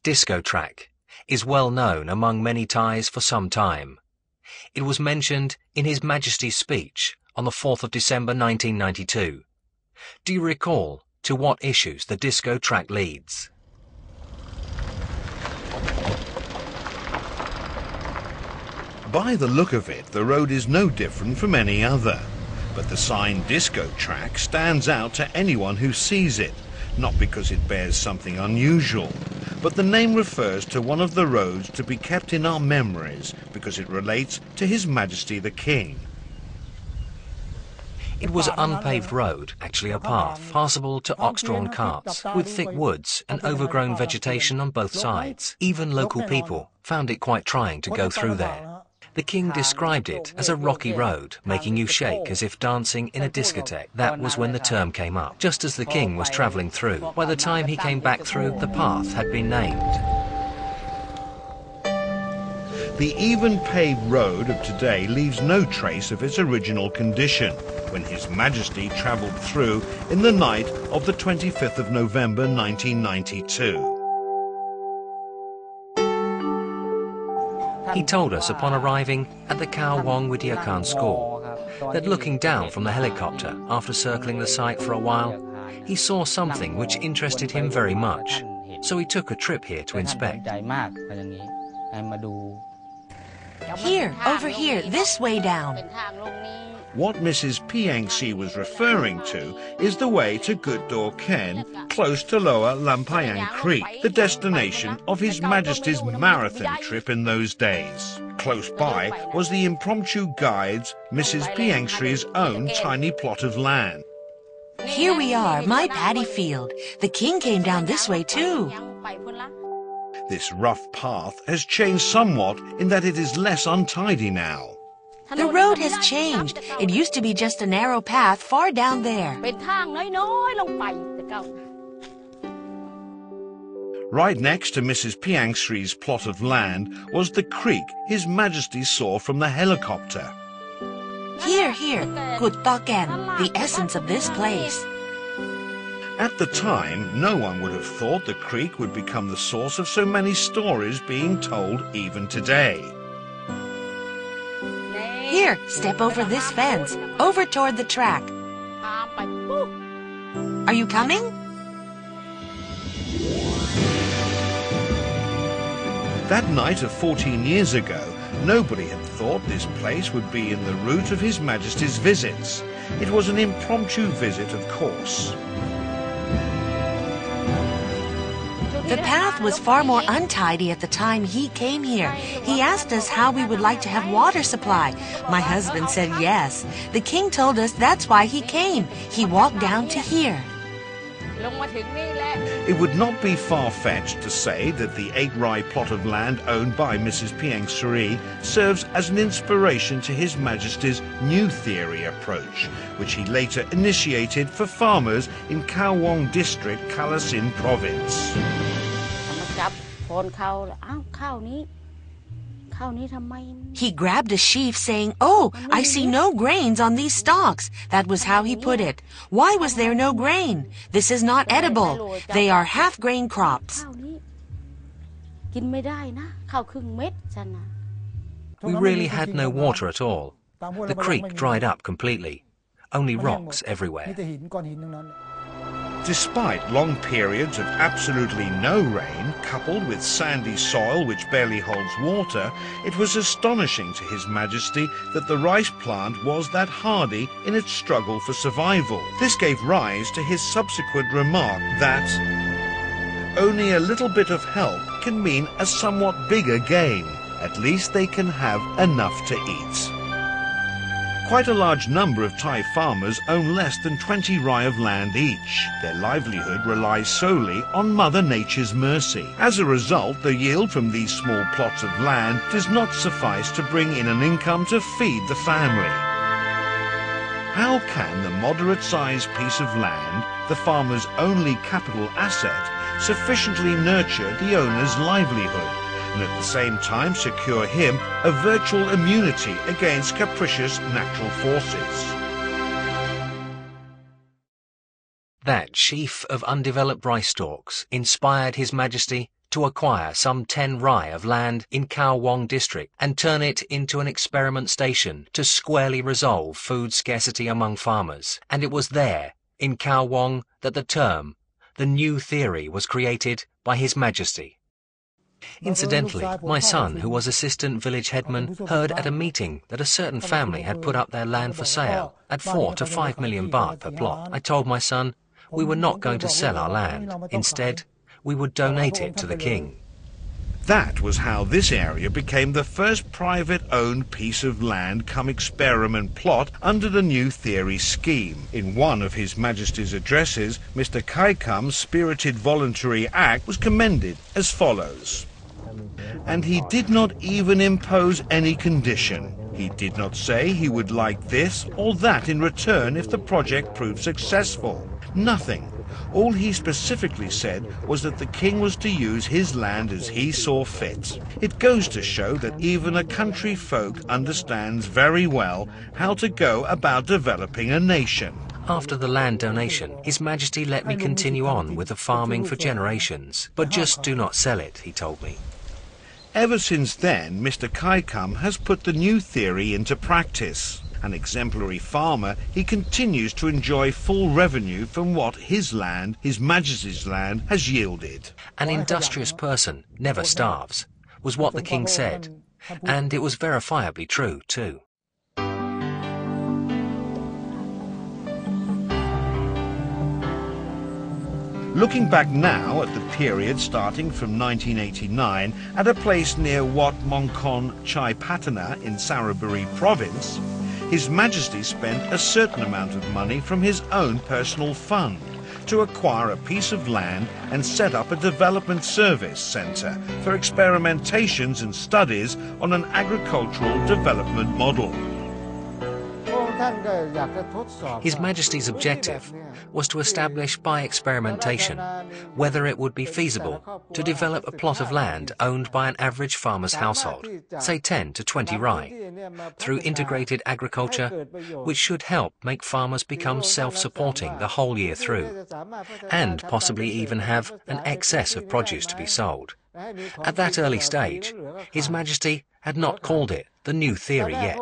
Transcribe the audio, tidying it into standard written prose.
disco track, is well known among many Thais for some time. It was mentioned in His Majesty's speech on the 4th of December 1992. Do you recall to what issues the disco track leads? By the look of it, the road is no different from any other. But the sign disco track stands out to anyone who sees it, not because it bears something unusual, but the name refers to one of the roads to be kept in our memories because it relates to His Majesty the King. It was an unpaved road, actually a path, passable to ox-drawn carts, with thick woods and overgrown vegetation on both sides. Even local people found it quite trying to go through there. The king described it as a rocky road, making you shake as if dancing in a discotheque. That was when the term came up, just as the king was travelling through. By the time he came back through, the path had been named. The even paved road of today leaves no trace of its original condition when His Majesty travelled through in the night of the 25th of November 1992. He told us upon arriving at the Khao Wong Widyakan school that looking down from the helicopter after circling the site for a while, he saw something which interested him very much, so he took a trip here to inspect. Here, over here, this way down. What Mrs. Piangsi was referring to is the way to Gutdor Ken, close to Lower Lampayang Creek, the destination of His Majesty's marathon trip in those days. Close by was the impromptu guide's, Mrs. Piangsi's own tiny plot of land. Here we are, my paddy field. The king came down this way too. This rough path has changed somewhat in that it is less untidy now. The road has changed. It used to be just a narrow path far down there. Right next to Mrs. Piangsi's plot of land was the creek His Majesty saw from the helicopter. Here, Gutdokan, the essence of this place. At the time, no one would have thought the creek would become the source of so many stories being told even today. Here, step over this fence, over toward the track. Are you coming? That night of 14 years ago, nobody had thought this place would be in the route of His Majesty's visits. It was an impromptu visit, of course. The path was far more untidy at the time he came here. He asked us how we would like to have water supply. My husband said yes. The king told us that's why he came. He walked down to here. It would not be far-fetched to say that the 8-rai plot of land owned by Mrs. Piangsi serves as an inspiration to His Majesty's new theory approach, which he later initiated for farmers in Khao Wong District, Kalasin Province. He grabbed a sheaf saying, "Oh, I see no grains on these stalks." That was how he put it. Why was there no grain? This is not edible. They are half-grain crops. We really had no water at all. The creek dried up completely. Only rocks everywhere. Despite long periods of absolutely no rain, coupled with sandy soil which barely holds water, it was astonishing to His Majesty that the rice plant was that hardy in its struggle for survival. This gave rise to his subsequent remark that only a little bit of help can mean a somewhat bigger gain. At least they can have enough to eat. Quite a large number of Thai farmers own less than 20 rai of land each. Their livelihood relies solely on Mother Nature's mercy. As a result, the yield from these small plots of land does not suffice to bring in an income to feed the family. How can the moderate-sized piece of land, the farmer's only capital asset, sufficiently nurture the owner's livelihood, and at the same time secure him a virtual immunity against capricious natural forces? That sheaf of undeveloped rice stalks inspired His Majesty to acquire some 10 rai of land in Khao Wang district and turn it into an experiment station to squarely resolve food scarcity among farmers. And it was there, in Khao Wang, that the term, the new theory, was created by His Majesty. Incidentally, my son, who was assistant village headman, heard at a meeting that a certain family had put up their land for sale at 4 to 5 million baht per plot. I told my son we were not going to sell our land. Instead, we would donate it to the king. That was how this area became the first private-owned piece of land come experiment plot under the new theory scheme. In one of His Majesty's addresses, Mr. Kaikam's spirited voluntary act was commended as follows. And he did not even impose any condition. He did not say he would like this or that in return if the project proved successful. Nothing. All he specifically said was that the king was to use his land as he saw fit. It goes to show that even a country folk understands very well how to go about developing a nation. After the land donation, His Majesty let me continue on with the farming for generations. But just do not sell it, he told me. Ever since then, Mr. Kaikam has put the new theory into practice. An exemplary farmer, he continues to enjoy full revenue from what his land, His Majesty's land, has yielded. An industrious person never starves, was what the king said, and it was verifiably true too. Looking back now at the period starting from 1989 at a place near Wat Mongkon Chai Patana in Saraburi province, His Majesty spent a certain amount of money from his own personal fund to acquire a piece of land and set up a development service centre for experimentations and studies on an agricultural development model. His Majesty's objective was to establish by experimentation whether it would be feasible to develop a plot of land owned by an average farmer's household, say 10 to 20 rai, through integrated agriculture, which should help make farmers become self-supporting the whole year through, and possibly even have an excess of produce to be sold. At that early stage, His Majesty had not called it the new theory yet.